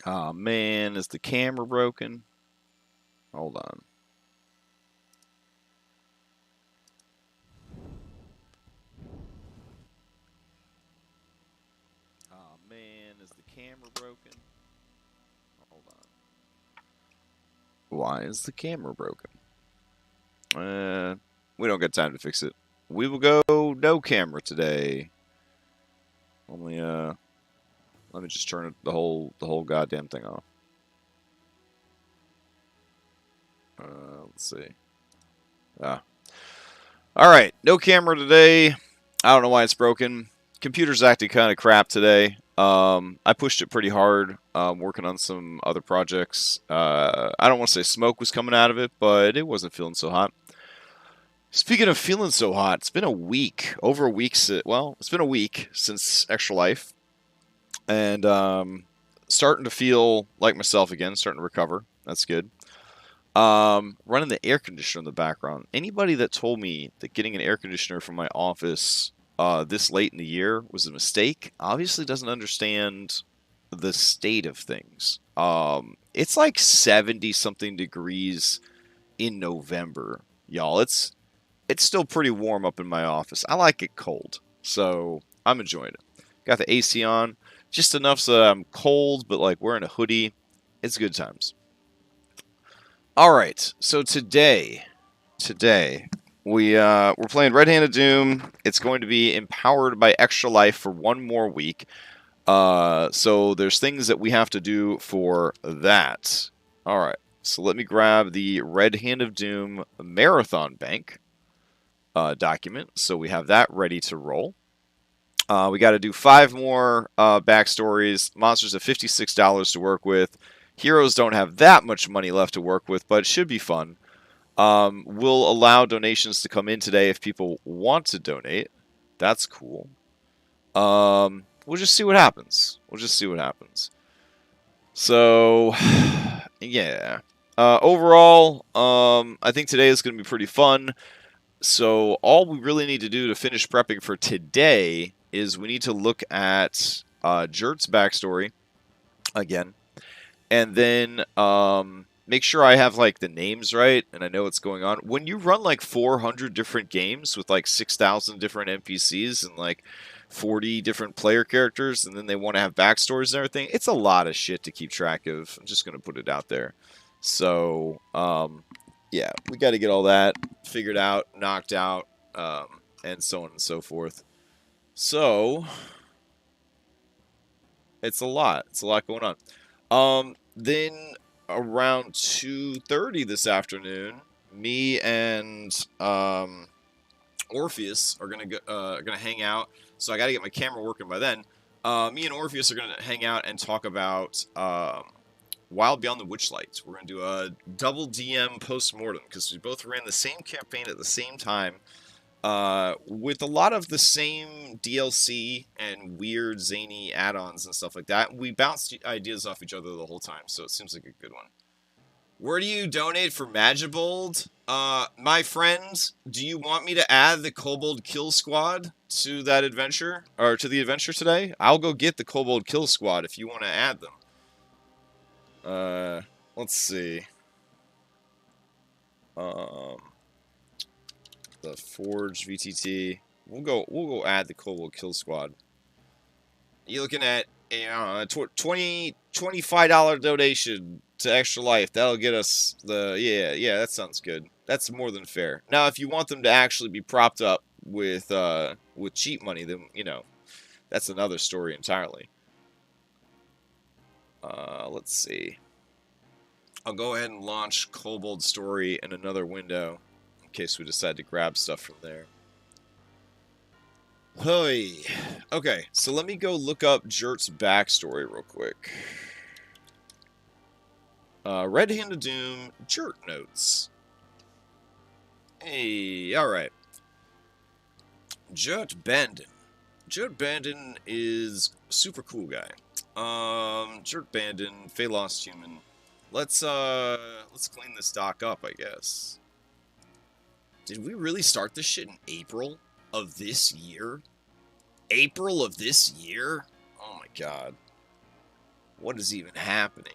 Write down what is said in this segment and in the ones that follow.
Oh man, is the camera broken? Hold on. Oh man, is the camera broken? Hold on. Why is the camera broken? We don't got time to fix it. We will go no camera today. Only let me just turn it, the whole goddamn thing off. Let's see. Ah. All right, no camera today. I don't know why it's broken. Computer's acting kind of crap today. I pushed it pretty hard. Working on some other projects. I don't want to say smoke was coming out of it, but it wasn't feeling so hot. Speaking of feeling so hot, it's been a week, over a week. Well, it's been a week since Extra Life, and starting to feel like myself again. Starting to recover. That's good. Running the air conditioner in the background. Anybody that told me that getting an air conditioner from my office this late in the year was a mistake obviously doesn't understand the state of things. It's like 70 something degrees in November, y'all. It's still pretty warm up in my office. I like it cold, so I'm enjoying it. Got the AC on, just enough so that I'm cold, but like wearing a hoodie. It's good times. All right, so today we're playing Red Handed Doom. It's going to be empowered by Extra Life for one more week. So there's things that we have to do for that. All right, so let me grab the Red Hand of Doom Marathon Bank document. So we have that ready to roll. We got to do 5 more backstories. Monsters have $56 to work with. Heroes don't have that much money left to work with, but it should be fun. We'll allow donations to come in today if people want to donate. That's cool. We'll just see what happens. So, yeah. Overall, I think today is going to be pretty fun. So all we really need to do to finish prepping for today is we need to look at Jert's backstory again, and then make sure I have like the names right and I know what's going on. When you run like 400 different games with like 6,000 different NPCs and like 40 different player characters, and then they want to have backstories and everything, it's a lot of shit to keep track of. I'm just gonna put it out there. So yeah, we got to get all that figured out, knocked out, and so on and so forth. So it's a lot. It's a lot going on. Then around 2:30 this afternoon, me and Orpheus are gonna hang out. So I got to get my camera working by then. Me and Orpheus are gonna hang out and talk about Wild Beyond the Witchlight. We're gonna do a double DM post-mortem because we both ran the same campaign at the same time. With a lot of the same DLC and weird zany add-ons and stuff like that. We bounced ideas off each other the whole time, so it seems like a good one. Where do you donate for Magibold? My friend, do you want me to add the Kobold Kill Squad to that adventure? Or to the adventure today? I'll go get the Kobold Kill Squad if you want to add them. Let's see. The Forge VTT. We'll go add the Kobold Kill Squad. You're looking at a $25 donation to Extra Life. That'll get us the yeah, that sounds good. That's more than fair. Now, if you want them to actually be propped up with cheap money, then that's another story entirely. Let's see. I'll go ahead and launch Kobold Story in another window in case we decide to grab stuff from there. Hey. Okay, so let me go look up Jert's backstory real quick. Red Hand of Doom, Jert notes. Hey, alright. Jert Bandon. Jert Bandon is a super cool guy. Jert Bandon, Fey Lost Human. Let's clean this dock up, I guess. Did we really start this shit in April of this year? April of this year? Oh my god. What is even happening?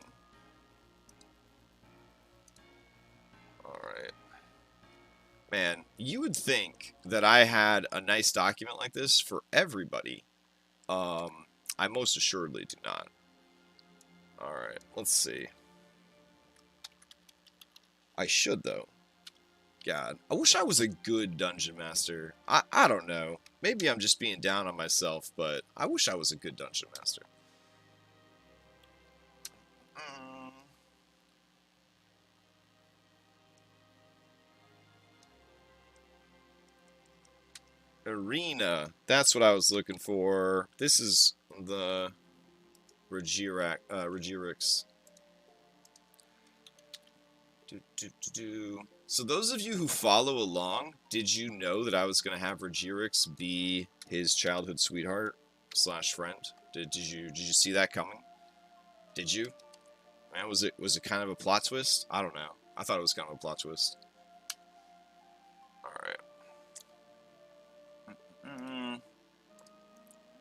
Alright. Man, you would think that I had a nice document like this for everybody. I most assuredly do not. Alright, let's see. I should, though. God, I wish I was a good dungeon master. I don't know. Maybe I'm just being down on myself, but I wish I was a good dungeon master. Arena. That's what I was looking for. This is the Regirix. So those of you who follow along, did you know that I was going to have Regirix be his childhood sweetheart / friend? Did you see that coming? Did you? Man, was it kind of a plot twist? I don't know. I thought it was kind of a plot twist. Alright.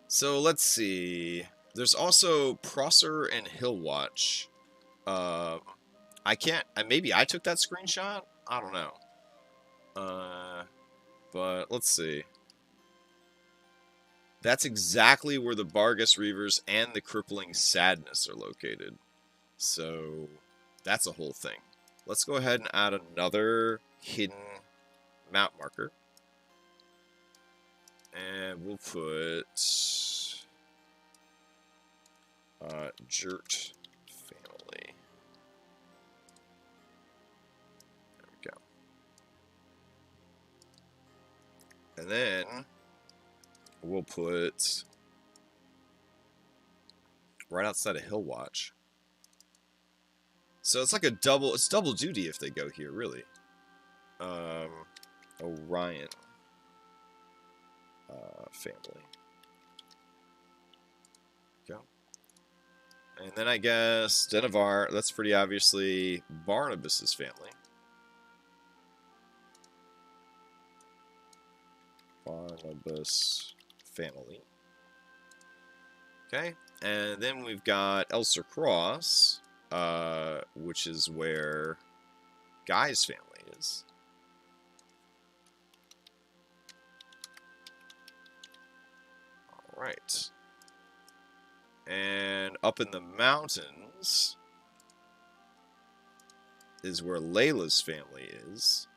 So let's see. There's also Prosser and Hillwatch. I can't. Maybe I took that screenshot. I don't know. But let's see. That's exactly where the Bargus Reavers and the Crippling Sadness are located. So that's a whole thing. Let's go ahead and add another hidden map marker. And we'll put Jert family. There we go. And then we'll put right outside of Hillwatch. So it's like it's double duty if they go here, really. Orion family. Go. And then I guess Denevar, that's pretty obviously Barnabas's family. Barnabas family. Okay. And then we've got Elser Cross, which is where Guy's family is. Alright. And up in the mountains is where Layla's family is.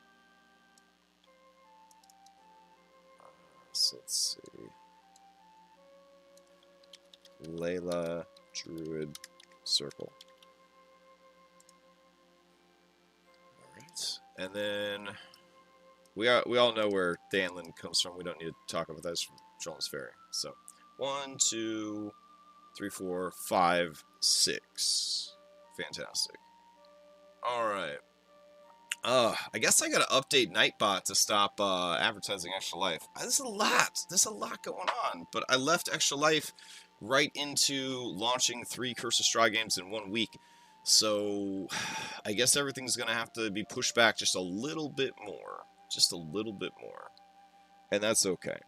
So let's see. Layla Druid Circle. Alright. And then we all know where Danlin comes from. We don't need to talk about that. It's from Jonas Ferry. So 1, 2, 3, 4, 5, 6. Fantastic. Alright. I guess I gotta update Nightbot to stop advertising Extra Life. There's a lot going on. But I left Extra Life right into launching 3 Curse of Strahd games in 1 week. So I guess everything's gonna have to be pushed back just a little bit more. Just a little bit more. And that's okay.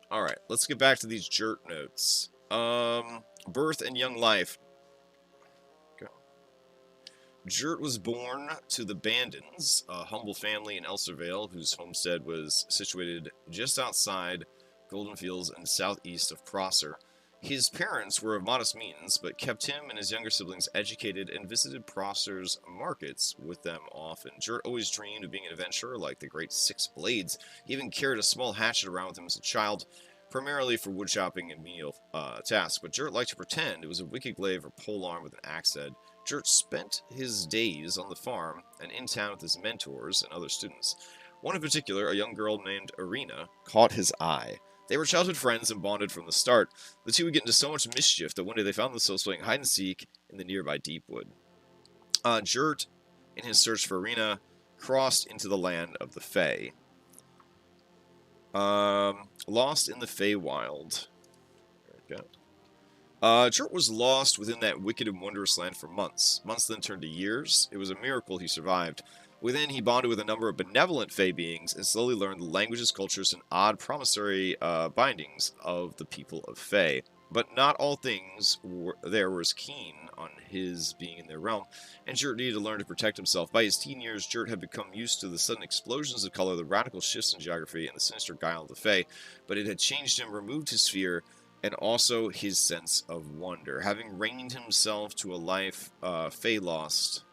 Alright, let's get back to these Jert notes. Birth and young life. Go. Jert was born to the Bandons, a humble family in Elservale, whose homestead was situated just outside Golden Fields and southeast of Prosser. His parents were of modest means, but kept him and his younger siblings educated and visited Prosser's markets with them often. Jert always dreamed of being an adventurer like the great Six Blades. He even carried a small hatchet around with him as a child, primarily for wood chopping and menial tasks, but Jert liked to pretend it was a wicked glaive or polearm with an axe head. Jert spent his days on the farm and in town with his mentors and other students. One in particular, a young girl named Arena, caught his eye. They were childhood friends and bonded from the start. The two would get into so much mischief that one day they found themselves playing hide and seek in the nearby deep wood. Jert, in his search for Arena, crossed into the land of the Fae. Lost in the Feywild. There we go. Jert was lost within that wicked and wondrous land for months. Months then turned to years. It was a miracle he survived. Within, he bonded with a number of benevolent Fey beings and slowly learned the languages, cultures, and odd promissory bindings of the people of Fey. But not all things there was keen on his being in their realm, and Jurt needed to learn to protect himself. By his teen years, Jurt had become used to the sudden explosions of color, the radical shifts in geography, and the sinister guile of the Fae, but it had changed him, removed his fear, and also his sense of wonder. Having resigned himself to a life Fae lost,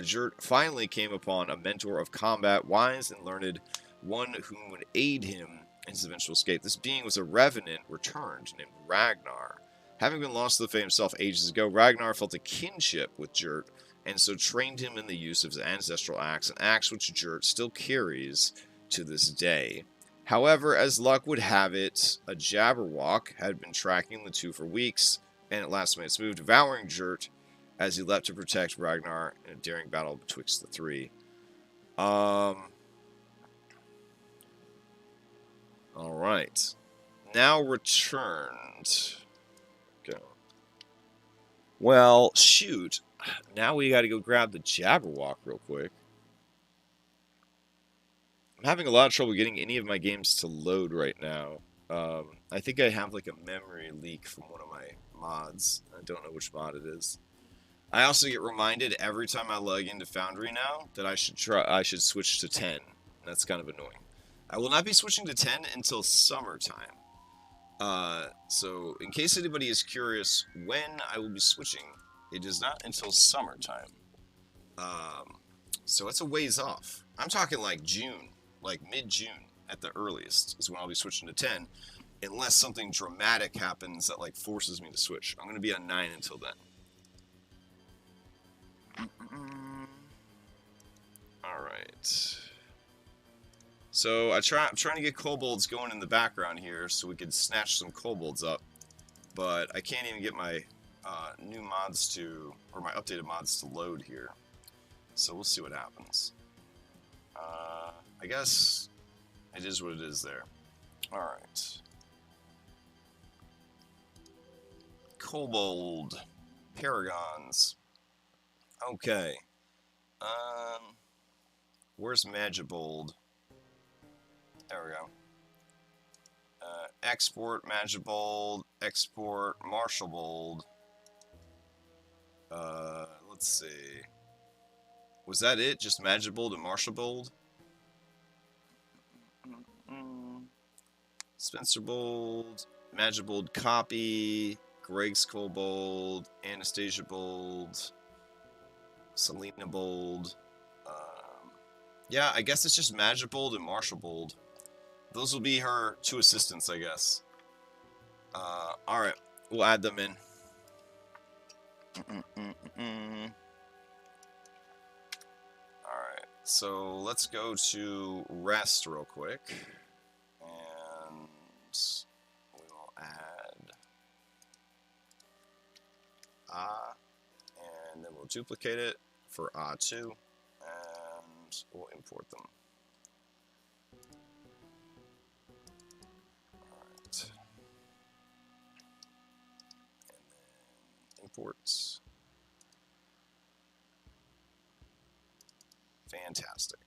Jurt finally came upon a mentor of combat, wise and learned, one whom would aid him in his eventual escape. This being was a revenant returned named Ragnar. Having been lost to the Fae himself ages ago, Ragnar felt a kinship with Jurt, and so trained him in the use of his ancestral axe, an axe which Jurt still carries to this day. However, as luck would have it, a Jabberwock had been tracking the two for weeks, and at last made its move, devouring Jurt as he leapt to protect Ragnar in a daring battle betwixt the three. Alright. Now returned. Go. Well, shoot. Now we gotta go grab the Jabberwock real quick. I'm having a lot of trouble getting any of my games to load right now. I think I have like a memory leak from one of my mods. I don't know which mod it is. I also get reminded every time I log into Foundry now that I should switch to 10. That's kind of annoying. I will not be switching to 10 until summertime. So in case anybody is curious when I will be switching, it is not until summertime. So it's a ways off. I'm talking like June, like mid-June at the earliest is when I'll be switching to 10, unless something dramatic happens that like forces me to switch. I'm going to be on 9 until then. Alright. So I'm trying to get kobolds going in the background here so we can snatch some kobolds up. But I can't even get my new mods to, or my updated mods to load here. So we'll see what happens. I guess it is what it is there. Alright. Kobold. Paragons. Okay. Where's Magibold? There we go. Export Magibold, export Marshallbold. Let's see. Was that it? Just Magibold and Marshallbold? Spencerbold, Magibold copy, Greg's Kobold, Anastasia Bold, Selena Bold. Yeah, I guess it's just Magibold and Marshallbold. Those will be her two assistants, I guess. Alright, we'll add them in. Alright, so let's go to rest real quick. And we will add and then we'll duplicate it for A2, and we'll import them. Alright. And then imports. Fantastic.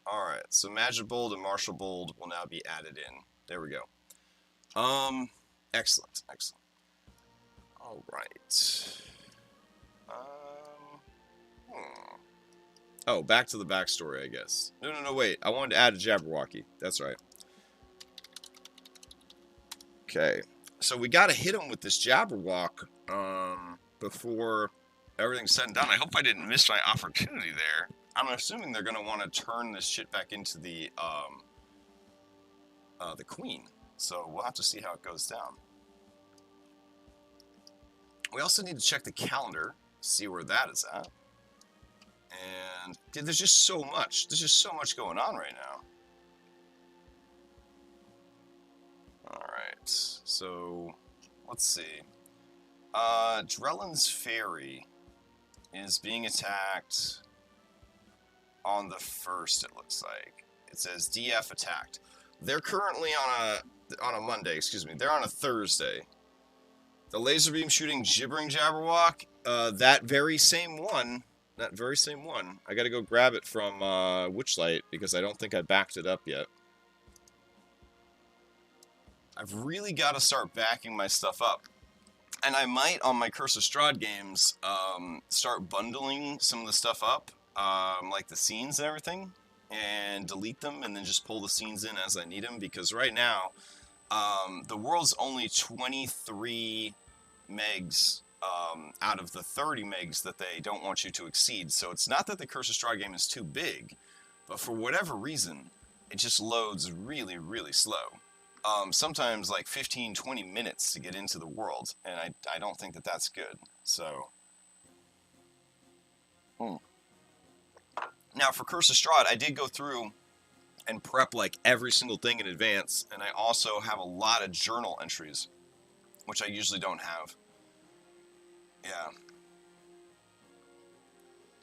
Alright, so Magibold and Marshallbold will now be added in. There we go. Excellent, excellent. Alright. Oh, back to the backstory, I guess. No, wait. I wanted to add a Jabberwocky. That's right. Okay. So we gotta hit him with this Jabberwock, before everything's said and done. I hope I didn't miss my opportunity there. I'm assuming they're gonna want to turn this shit back into the queen. So we'll have to see how it goes down. We also need to check the calendar, see where that is at. And dude, there's just so much. There's just so much going on right now. Alright, so let's see. Drellin's Ferry is being attacked on the 1st, it looks like. It says DF attacked. They're currently on a Monday, excuse me. They're on a Thursday. The laser beam shooting gibbering Jabberwock, that very same one That very same one. I gotta go grab it from Witchlight because I don't think I backed it up yet. I've really got to start backing my stuff up. And I might, on my Curse of Strahd games, start bundling some of the stuff up, like the scenes and everything, and delete them, and then just pull the scenes in as I need them, because right now, the world's only 23 megs out of the 30 megs that they don't want you to exceed. So it's not that the Curse of Strahd game is too big, but for whatever reason, it just loads really, really slow. Sometimes like 15, 20 minutes to get into the world, and I don't think that that's good. So, Now for Curse of Strahd, I did go through and prep like every single thing in advance, and I also have a lot of journal entries, which I usually don't have. Yeah.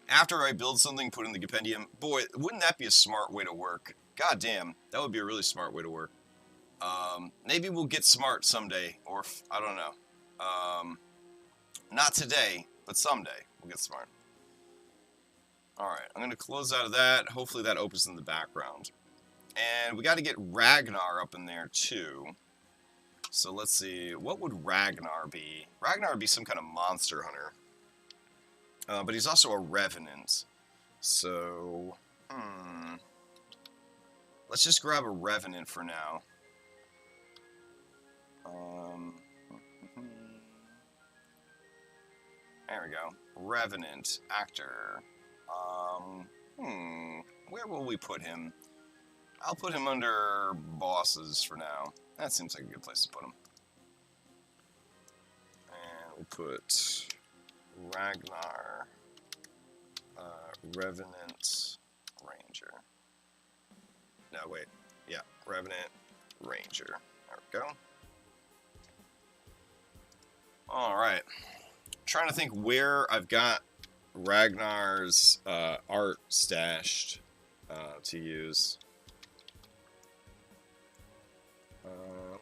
After I build something, put in the compendium. Boy, wouldn't that be a smart way to work? God damn, that would be a really smart way to work. Maybe we'll get smart someday, or I don't know. Not today, but someday we'll get smart. Alright, I'm going to close out of that. Hopefully that opens in the background. And we got to get Ragnar up in there too. So let's see, what would Ragnar be? Ragnar would be some kind of monster hunter. But he's also a revenant. So, let's just grab a revenant for now. There we go. Revenant actor. Where will we put him? I'll put him under bosses for now. That seems like a good place to put him. And we'll put Ragnar, Revenant, Ranger. No, wait. Yeah, Revenant, Ranger. There we go. Alright. Trying to think where I've got Ragnar's art stashed to use.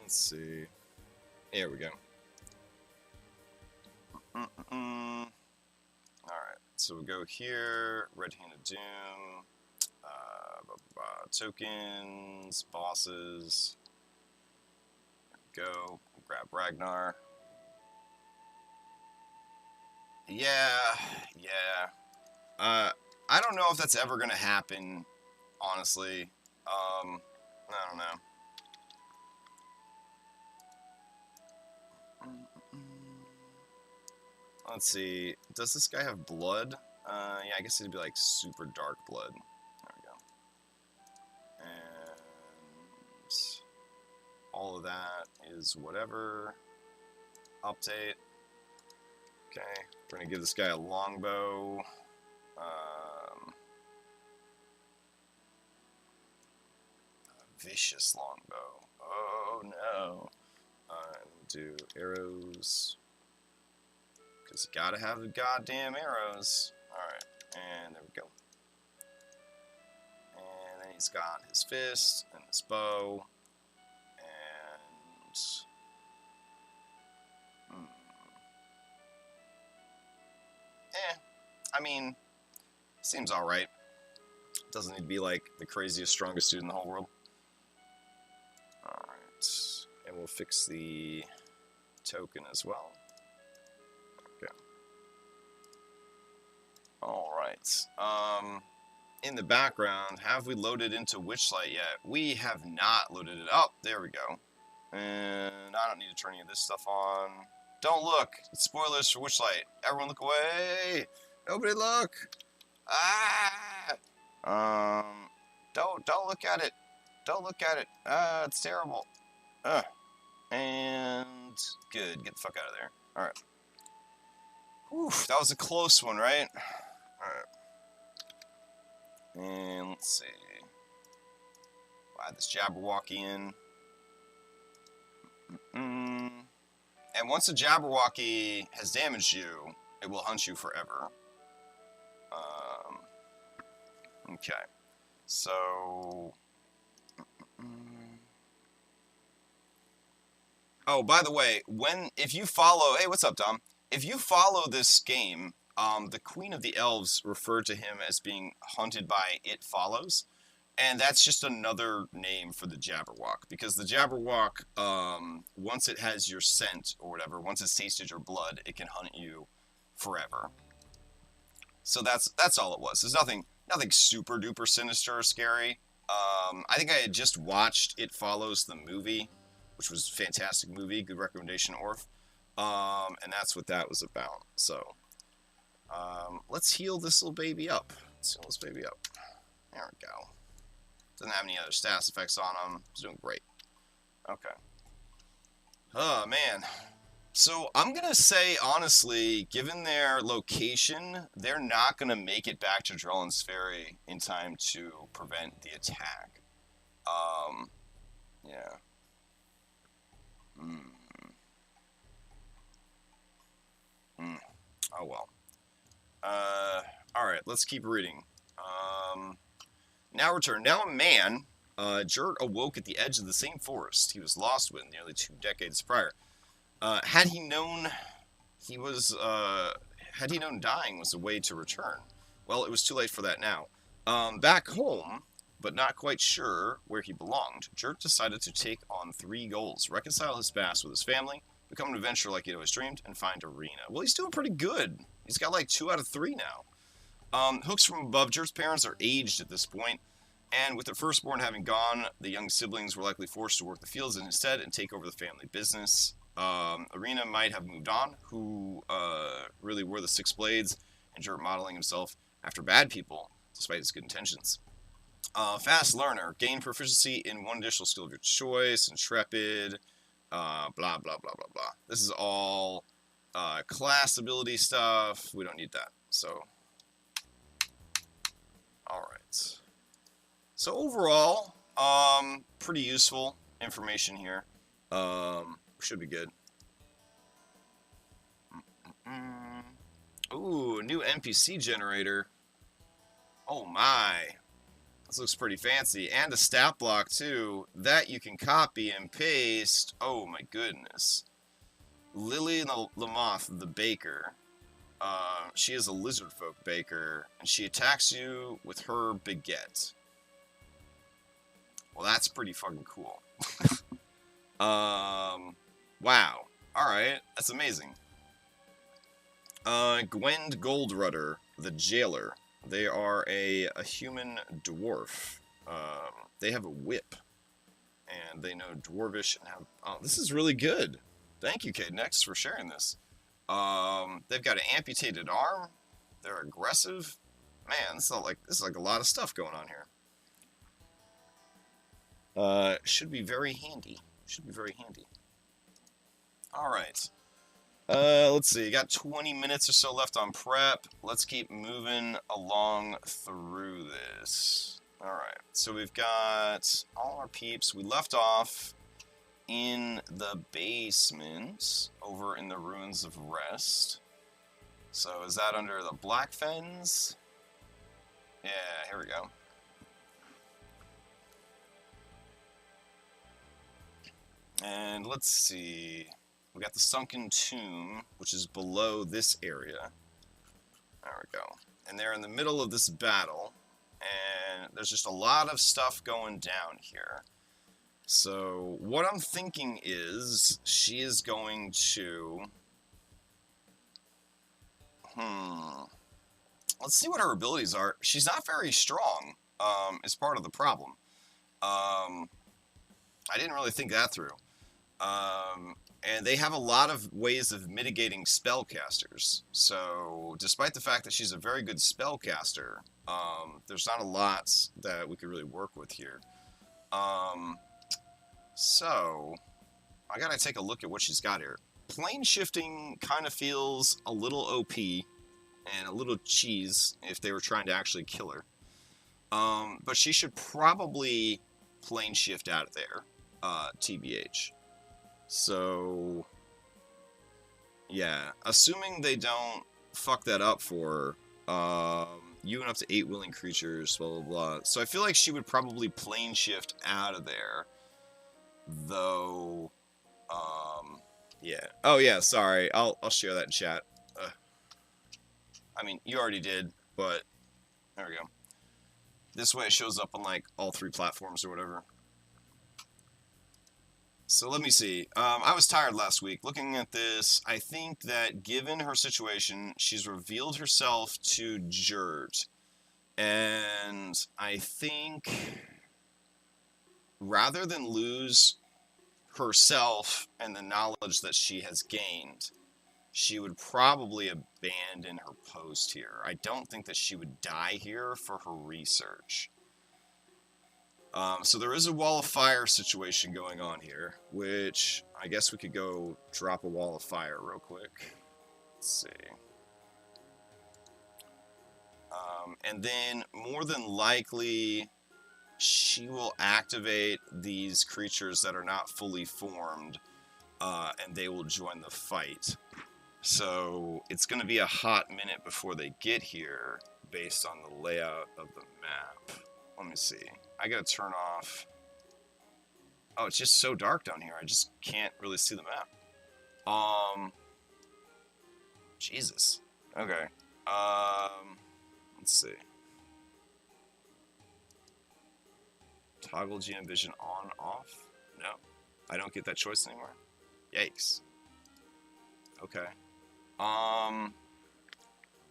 Let's see. Here we go. Alright, so we'll go here, Red-Handed Doom, tokens, bosses. There we go, grab Ragnar. Yeah. I don't know if that's ever gonna happen, honestly. I don't know. Let's see. Does this guy have blood? Yeah, I guess it'd be like super dark blood. There we go. And all of that is whatever. Update. Okay, we're gonna give this guy a longbow. A vicious longbow. Oh no. Do arrows. Because you gotta have the goddamn arrows. Alright, and there we go. And then he's got his fist and his bow. And I mean, seems alright. Doesn't need to be like the craziest, strongest dude in the whole world. Alright. And we'll fix the token as well. Okay. Alright. In the background, have we loaded into Witchlight yet? We have not loaded it up. There we go. And I don't need to turn any of this stuff on. Don't look. It's spoilers for Witchlight. Everyone look away. Nobody look. Ah. Don't look at it. Don't look at it. It's terrible. And good. Get the fuck out of there. All right. Whew, that was a close one, right? All right. And let's see. Add this Jabberwocky in. And once a Jabberwocky has damaged you, it will hunt you forever. Okay. So... Oh, by the way, if you follow... Hey, what's up, Dom? If you follow this game, the Queen of the Elves referred to him as being hunted by It Follows. And that's just another name for the Jabberwock, because the Jabberwock, once it has your scent or whatever, once it's tasted your blood, it can hunt you forever. So that's all it was. There's nothing super duper sinister or scary. I think I had just watched It Follows the movie, which was a fantastic movie. Good recommendation, Orf. And that's what that was about. So let's heal this little baby up. Let's heal this baby up. There we go. Doesn't have any other status effects on him. He's doing great. Okay. Oh, man. So I'm going to say, honestly, given their location, they're not going to make it back to Drellin's Ferry in time to prevent the attack. Yeah. Oh, well. Alright, let's keep reading. Now return. Now a man, Jurt awoke at the edge of the same forest he was lost with nearly 2 decades prior. Had he known dying was a way to return? Well, it was too late for that now. Back home, but not quite sure where he belonged, Jurt decided to take on 3 goals: reconcile his past with his family, become an adventurer like he'd always dreamed, and find Arena. Well, he's doing pretty good. He's got like 2 out of 3 now. Hooks from above. Jurt's parents are aged at this point, and with their firstborn having gone, the young siblings were likely forced to work the fields in his stead and take over the family business. Arena might have moved on, who really were the 6 blades, and Jurt modeling himself after bad people, despite his good intentions. Fast learner. Gain proficiency in 1 additional skill of your choice. Intrepid. Blah, blah, blah, blah, blah. This is all class ability stuff. We don't need that. So, alright. So overall, pretty useful information here. Should be good. Ooh, new NPC generator. Oh my. This looks pretty fancy. And a stat block too. That you can copy and paste. Oh my goodness. Lily Lamoth, the baker. She is a lizard folk baker, and she attacks you with her baguette. Well, that's pretty fucking cool. Wow. Alright, that's amazing. Gwend Goldrudder, the jailer. They are a human dwarf. They have a whip. And they know Dwarvish and have... Oh, this is really good. Thank you, Cadenex, for sharing this. They've got an amputated arm. They're aggressive. Man, this is like a lot of stuff going on here. Should be very handy. Should be very handy. Alright. Let's see. Got 20 minutes or so left on prep. Let's keep moving along through this. Alright. So we've got all our peeps. We left off in the basement over in the Ruins of Rest. So is that under the Black Fens? Yeah, here we go. And let's see. We got the Sunken Tomb, which is below this area. There we go. And they're in the middle of this battle. And there's just a lot of stuff going down here. So what I'm thinking is she is going to... Let's see what her abilities are. She's not very strong, is part of the problem. I didn't really think that through. And they have a lot of ways of mitigating spellcasters. So, despite the fact that she's a very good spellcaster, there's not a lot that we could really work with here. So, I gotta take a look at what she's got here. Plane shifting kind of feels a little OP and a little cheese if they were trying to actually kill her. But she should probably plane shift out of there, TBH. So, yeah, assuming they don't fuck that up for her, you and up to 8 willing creatures, blah, blah, blah. So I feel like she would probably plane shift out of there, though, yeah. Oh, yeah, sorry, I'll share that in chat. I mean, you already did, but there we go. This way it shows up on like all 3 platforms or whatever. So let me see. I was tired last week. Looking at this, I think that given her situation, she's revealed herself to RHoD. And I think rather than lose herself and the knowledge that she has gained, she would probably abandon her post here. I don't think that she would die here for her research. So there is a wall of fire situation going on here, which I guess we could go drop a wall of fire real quick. Let's see. And then more than likely, she will activate these creatures that are not fully formed, and they will join the fight. So it's going to be a hot minute before they get here based on the layout of the map. Let me see. I gotta turn off... Oh, it's just so dark down here. I just can't really see the map. Jesus. Okay. Let's see. Toggle GM vision on, off? No. I don't get that choice anymore. Yikes. Okay.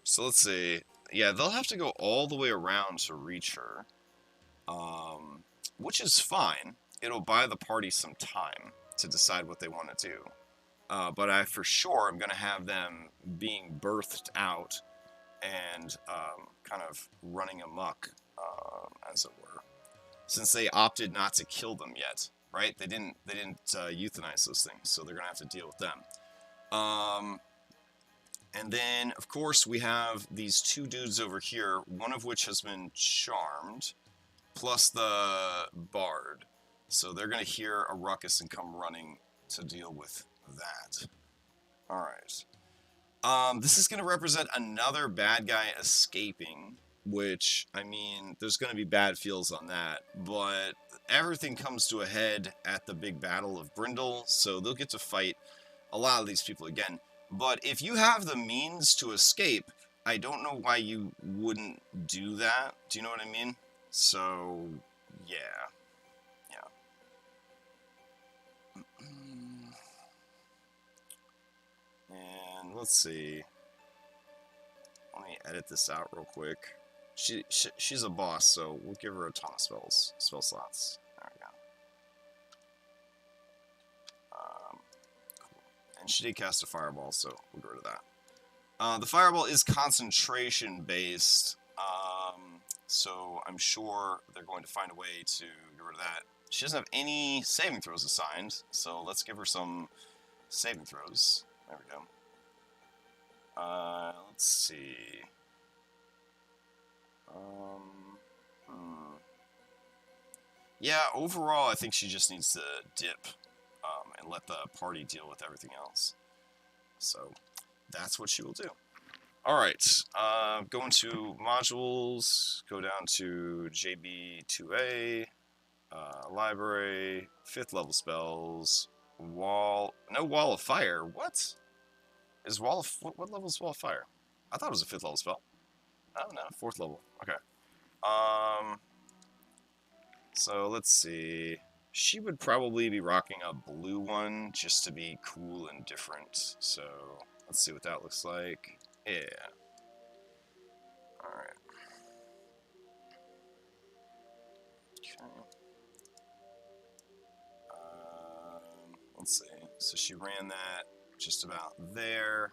So let's see. Yeah, they'll have to go all the way around to reach her. Which is fine. It'll buy the party some time to decide what they want to do. But I for sure am going to have them being birthed out and kind of running amok, as it were. Since they opted not to kill them yet, right? They didn't euthanize those things, so they're going to have to deal with them. And then, of course, we have these 2 dudes over here, one of which has been charmed, plus the bard. So they're going to hear a ruckus and come running to deal with that. Alright. This is going to represent another bad guy escaping, which, I mean, there's going to be bad feels on that, but everything comes to a head at the big battle of Brindle, so they'll get to fight a lot of these people again. But if you have the means to escape, I don't know why you wouldn't do that. Do you know what I mean? So, yeah. And let's see. Let me edit this out real quick. She's a boss, so we'll give her a ton of spell slots. There we go. Cool. And she did cast a fireball, so we'll get rid of that. The fireball is concentration based, so I'm sure they're going to find a way to get rid of that. She doesn't have any saving throws assigned, so let's give her some saving throws. There we go. Let's see. Yeah, overall, I think she just needs to dip and let the party deal with everything else. So, that's what she will do. Alright, go into modules, go down to JB2A, library, 5th level spells, no wall of fire. What? What level is wall of fire? I thought it was a 5th level spell. Oh no, 4th level. Okay. So let's see. She would probably be rocking a blue one just to be cool and different. So let's see what that looks like. Yeah. Alright. Okay. Let's see. So she ran that just about there.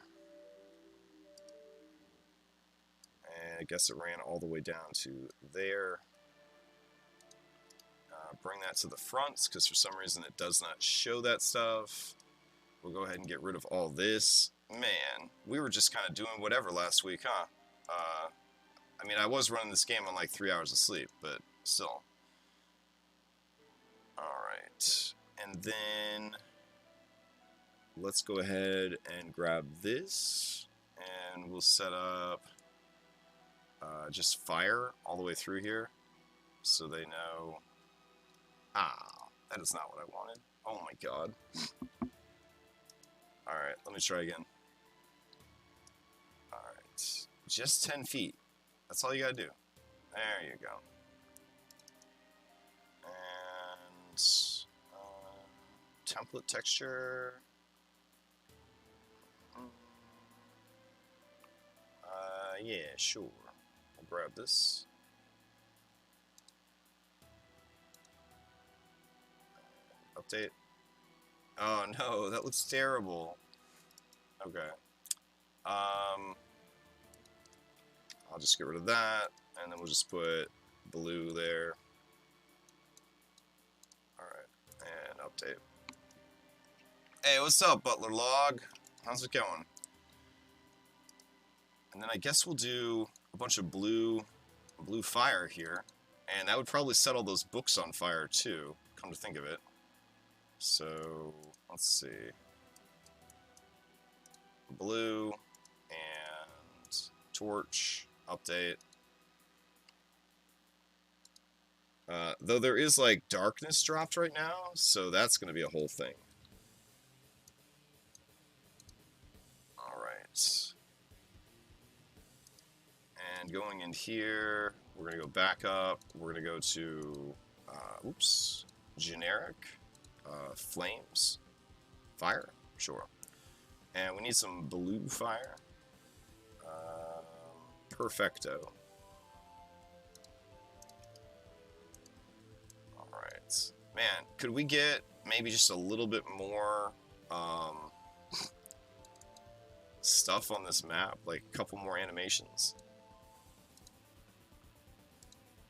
And I guess it ran all the way down to there. Bring that to the front, because for some reason it does not show that stuff. We'll go ahead and get rid of all this. Man, we were just kind of doing whatever last week, huh? I mean, I was running this game on like 3 hours of sleep, but still. Alright. And then let's go ahead and grab this, and we'll set up just fire all the way through here, so they know... Ah, that is not what I wanted. Oh my god. Alright, let me try again. Alright. Just 10 feet. That's all you gotta do. There you go. And template texture. Yeah, sure. I'll grab this. Update. Oh no, that looks terrible. Okay. I'll just get rid of that, and then we'll just put blue there. Alright, and update. Hey, what's up, Butler Log? How's it going? And then I guess we'll do a bunch of blue fire here, and that would probably set all those books on fire too, come to think of it. So, let's see. Blue, and torch, update. Though there is like darkness dropped right now, so that's going to be a whole thing. Alright. And going in here, we're going to go back up. We're going to go to, generic, flames, fire, sure. And we need some blue fire. Perfecto. Alright. Man, could we get maybe just a little bit more stuff on this map? Like a couple more animations?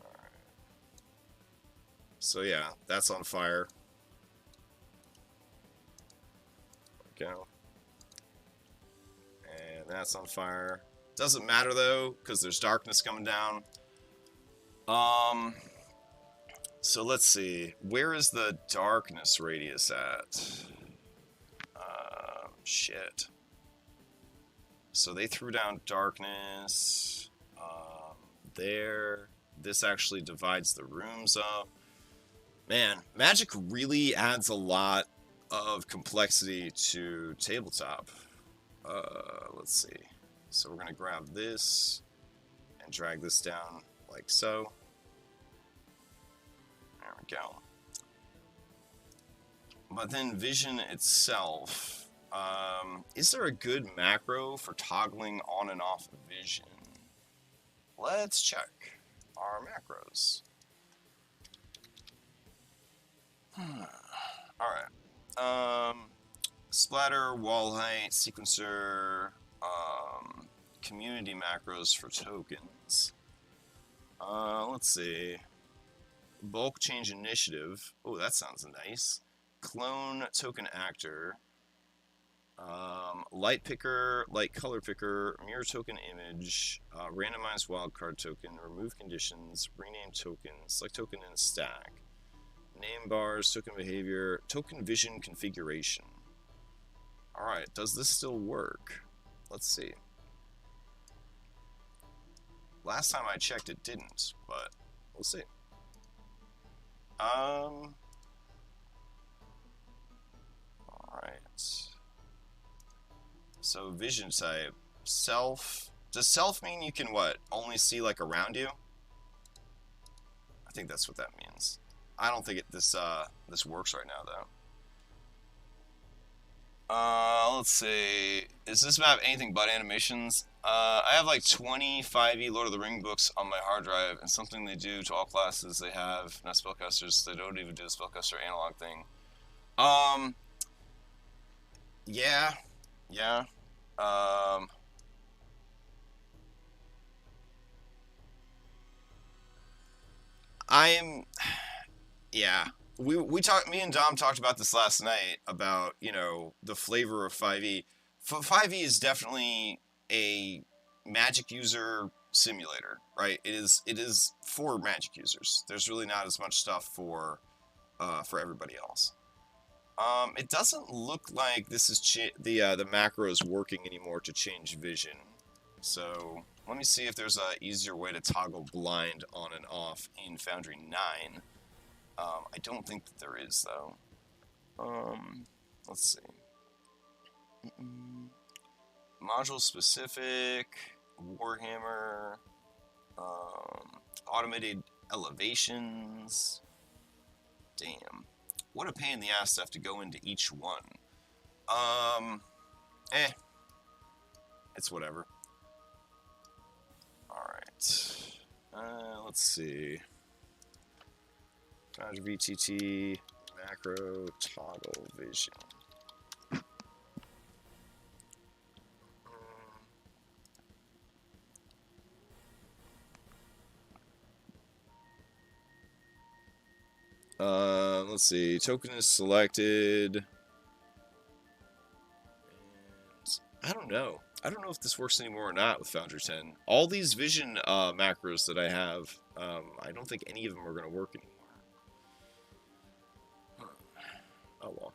Alright. So yeah, that's on fire. There we go. And that's on fire. Doesn't matter though, because there's darkness coming down. So let's see. Where is the darkness radius at? Shit. So they threw down darkness there. This actually divides the rooms up. Man, Magic really adds a lot of complexity to tabletop. Let's see. So we're going to grab this and drag this down like so. There we go. But then Vision itself, is there a good macro for toggling on and off Vision? Let's check our macros. Alright. Splatter, wall height, sequencer, community macros for tokens. Let's see. Bulk change initiative. Oh, that sounds nice. Clone token actor. Light picker, light color picker, mirror token image, randomized wildcard token, remove conditions, rename token, select token in stack. Name bars, token behavior, token vision configuration. Alright, does this still work? Let's see. Last time I checked it didn't, but we'll see. Alright. So vision type. Self. Does self mean you can what? Only see like around you? I think that's what that means. I don't think this works right now though. Let's see. Is this map anything but animations? I have like 20 5e Lord of the Ring books on my hard drive, and something they do to all classes they have, not spellcasters, they don't even do the spellcaster analog thing. Yeah. Yeah. We talked. Me and Dom talked about this last night about the flavor of 5e. 5e is definitely a Magic user simulator, right? It is for Magic users. There's really not as much stuff for everybody else. It doesn't look like this is the macro is working anymore to change vision. So let me see if there's a easier way to toggle blind on and off in Foundry 9. I don't think that there is though. Let's see. Module specific. Warhammer, automated elevations. Damn. What a pain in the ass to have to go into each one. Eh. It's whatever. Alright. Let's see. Foundry VTT, macro, toggle vision. Let's see. Token is selected. And I don't know. I don't know if this works anymore or not with Foundry 10. All these vision macros that I have, I don't think any of them are going to work anymore. Oh well.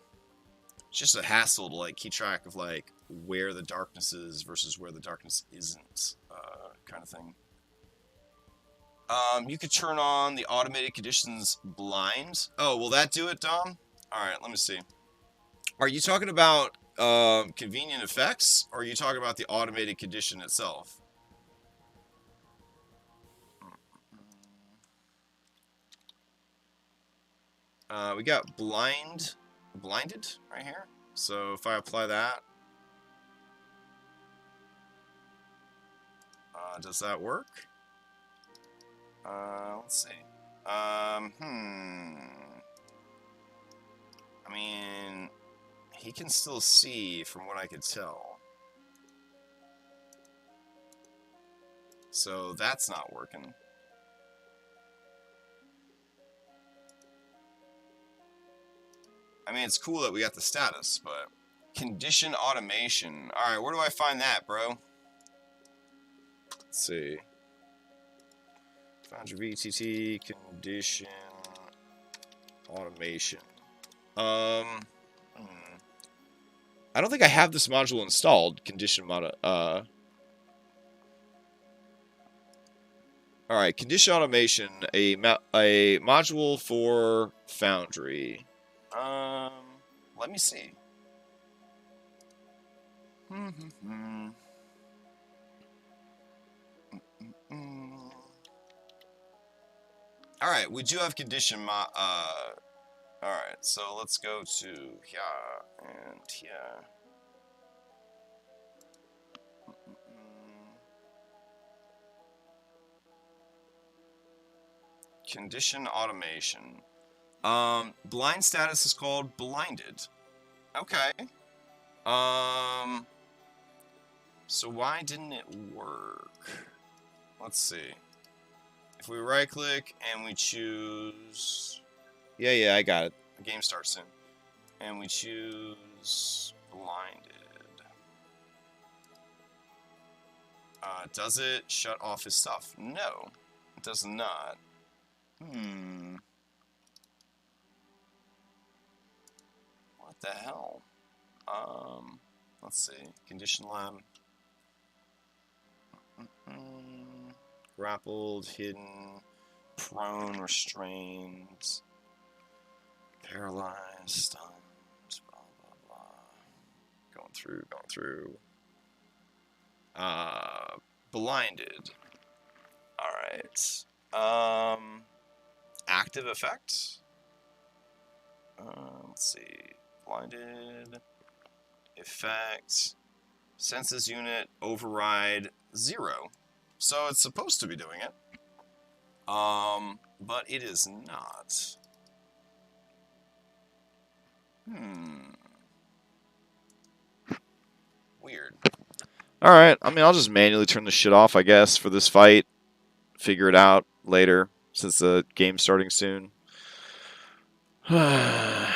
It's just a hassle to like keep track of like where the darkness is versus where the darkness isn't, kind of thing. You could turn on the automated conditions blind. Oh, will that do it, Dom? Alright, let me see. Are you talking about convenient effects, or are you talking about the automated condition itself? We got blinded right here. So if I apply that, does that work? Let's see. I mean, he can still see from what I could tell. So that's not working. I mean, it's cool that we got the status, but condition automation. All right, where do I find that, bro? Let's see. Foundry VTT condition automation. I don't think I have this module installed. Condition mod. All right, condition automation, a module for Foundry. Let me see. All right, we do have condition all right, so let's go to here and here. Condition automation. Blind status is called blinded. Okay. So why didn't it work? Let's see. If we right click and we choose... Yeah, I got it. The game starts soon. And we choose blinded. Does it shut off his stuff? No, it does not. What the hell? Let's see. Condition lab. Grappled, hidden, prone, restrained, paralyzed, stunned, blah, blah, blah. Going through. Blinded. Alright. Active effect. Let's see. Blinded. Effect. Senses unit override 0. So it's supposed to be doing it. But it is not. Weird. Alright, I mean, I'll just manually turn the shit off, I guess, for this fight. Figure it out later, since the game's starting soon. Alright.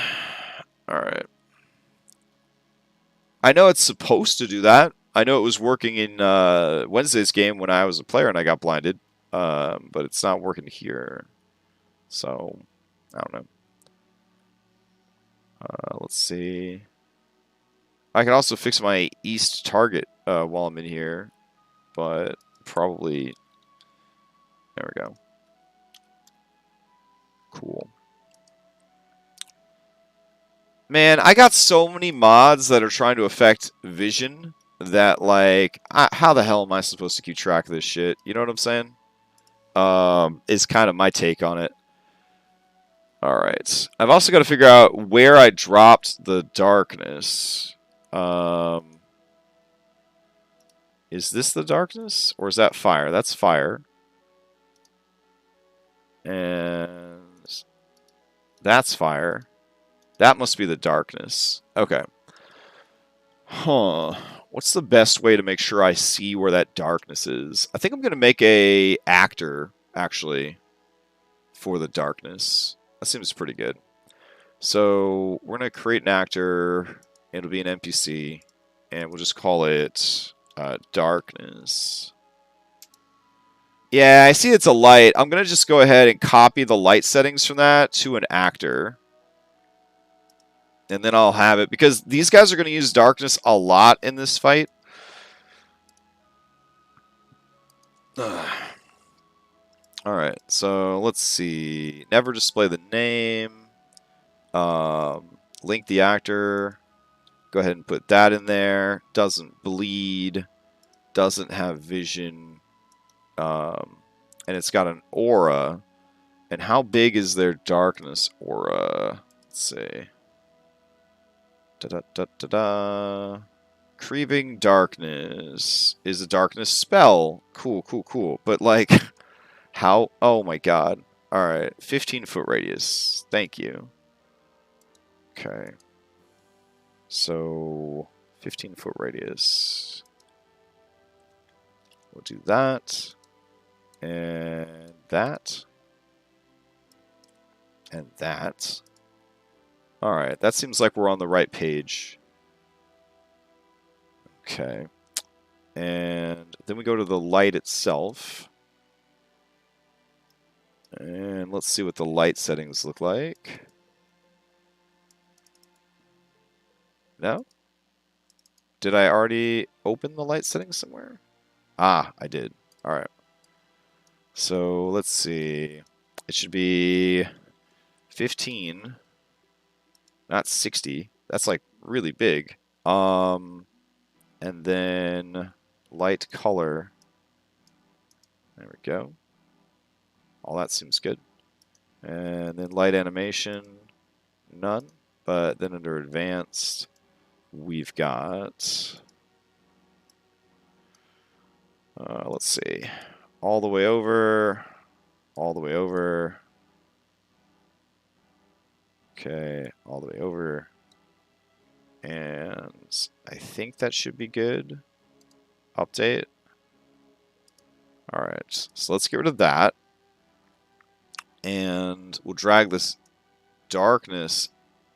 I know it's supposed to do that. I know it was working in Wednesday's game when I was a player and I got blinded. But it's not working here. So, I don't know. Let's see. I can also fix my east target while I'm in here. But probably... There we go. Cool. Man, I got so many mods that are trying to affect vision that, like, how the hell am I supposed to keep track of this shit? You know what I'm saying? Is kind of my take on it. All right. I've also got to figure out where I dropped the darkness. Is this the darkness? Or is that fire? That's fire. And that's fire. That must be the darkness. Okay. Huh. What's the best way to make sure I see where that darkness is? I think I'm going to make a actor, actually, for the darkness. That seems pretty good. So we're going to create an actor. It'll be an NPC. And we'll just call it darkness. Yeah, I see it's a light. I'm going to just go ahead and copy the light settings from that to an actor. And then I'll have it, because these guys are going to use darkness a lot in this fight. Alright, so let's see. Never display the name. Link the actor. Go ahead and put that in there. Doesn't bleed. Doesn't have vision. And it's got an aura. And how big is their darkness aura? Let's see. Da-da-da-da-da. Creeping darkness is a darkness spell. Cool, cool, cool. But, like, how? Oh, my God. All right. 15-foot radius. Thank you. Okay. So, 15-foot radius. We'll do that. And that. And that. Alright, that seems like we're on the right page. Okay. And then we go to the light itself. And let's see what the light settings look like. No? Did I already open the light settings somewhere? Ah, I did. Alright. So, let's see. It should be 15. Not 60. That's like really big. And then light color. There we go. All that seems good. And then light animation, none. But then under advanced, we've got, let's see, all the way over, all the way over. Okay, all the way over. And I think that should be good. Update. Alright, so let's get rid of that. And we'll drag this darkness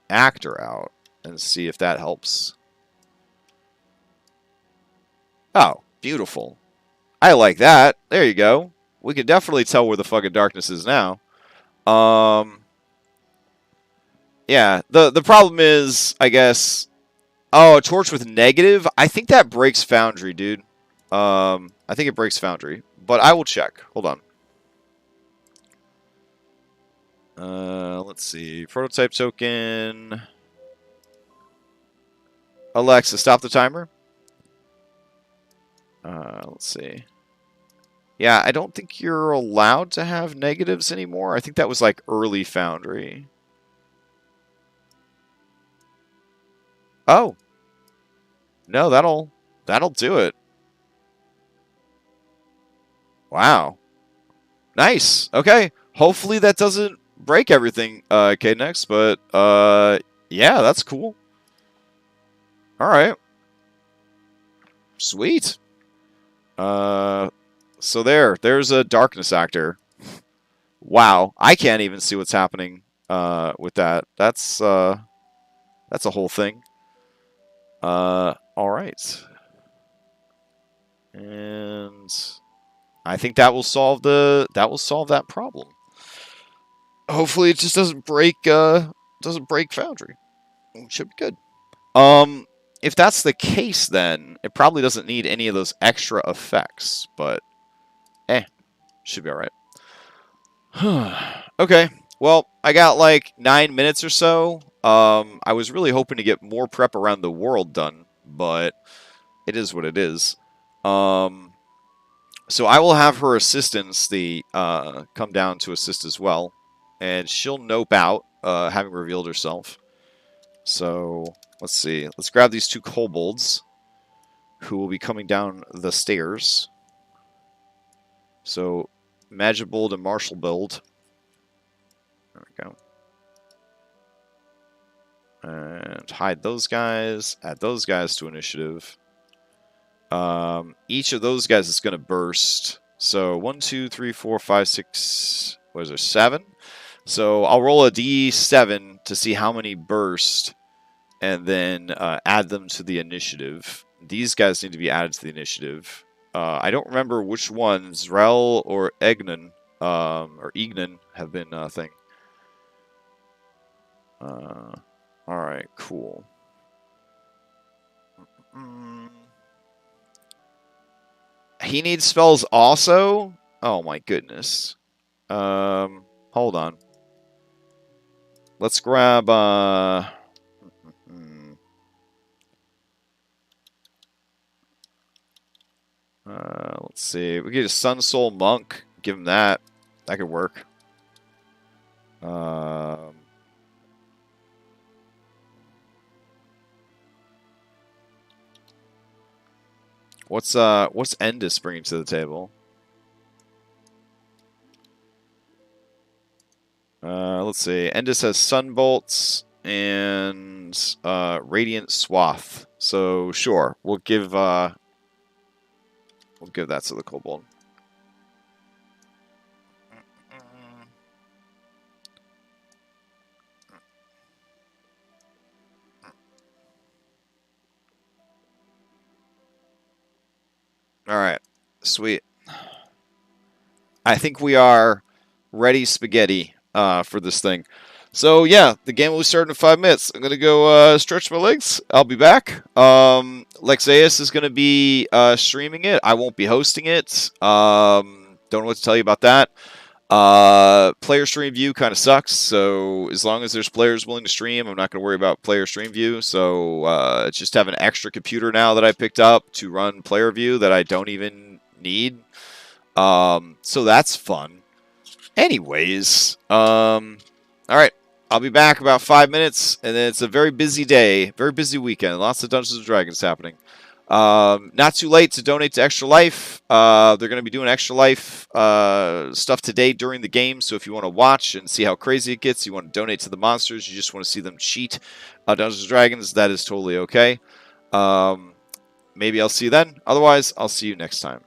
actor out and see if that helps. Oh, beautiful. I like that. There you go. We can definitely tell where the fucking darkness is now. Yeah, the problem is, I guess... Oh, a torch with negative? I think that breaks Foundry, dude. I think it breaks Foundry. But I will check. Hold on. Let's see. Prototype token. Alexa, stop the timer. Let's see. Yeah, I don't think you're allowed to have negatives anymore. I think that was like early Foundry. Oh. No, that'll do it. Wow. Nice. Okay. Hopefully that doesn't break everything, K-Nex, but yeah, that's cool. All right. Sweet. So there's a darkness actor. Wow, I can't even see what's happening with that. That's a whole thing. All right. And I think that will solve that problem. Hopefully it just doesn't break Foundry. It should be good. If that's the case, then it probably doesn't need any of those extra effects, but should be all right. Okay. Well, I got like 9 minutes or so. I was really hoping to get more prep around the world done, but it is what it is. So I will have her assistants come down to assist as well, and she'll nope out, having revealed herself. So let's see. Let's grab these two kobolds, who will be coming down the stairs. So Magibold and Marshall build. There we go. And hide those guys. Add those guys to initiative. Each of those guys is going to burst. So 1, 2, 3, 4, 5, 6. What is there? 7. So I'll roll a d7 to see how many burst, and then add them to the initiative. These guys need to be added to the initiative. I don't remember which ones, Rel or Egnan, or Ignan, have been a thing. Alright, cool. He needs spells also? Oh my goodness. Hold on. Let's grab, let's see. We get a Sun Soul Monk. Give him that. That could work. What's Endis bringing to the table? Let's see. Endis has Sunbolts and Radiant Swath. So sure, we'll give that to the kobold. All right, sweet. I think we are ready spaghetti for this thing. So yeah, the game will be starting in 5 minutes. I'm gonna go stretch my legs. I'll be back. Lexaeus is gonna be streaming it. I won't be hosting it. Don't know what to tell you about that. Player stream view kind of sucks. So as long as there's players willing to stream, I'm not gonna worry about player stream view. So just have an extra computer now that I picked up to run player view that I don't even need. So that's fun. Anyways, all right. I'll be back about 5 minutes, and then it's a very busy day, very busy weekend. Lots of Dungeons and Dragons happening. Not too late to donate to Extra Life. They're going to be doing Extra Life stuff today during the game, so if you want to watch and see how crazy it gets, you want to donate to the monsters, you just want to see them cheat Dungeons and Dragons, that is totally okay. Maybe I'll see you then. Otherwise, I'll see you next time.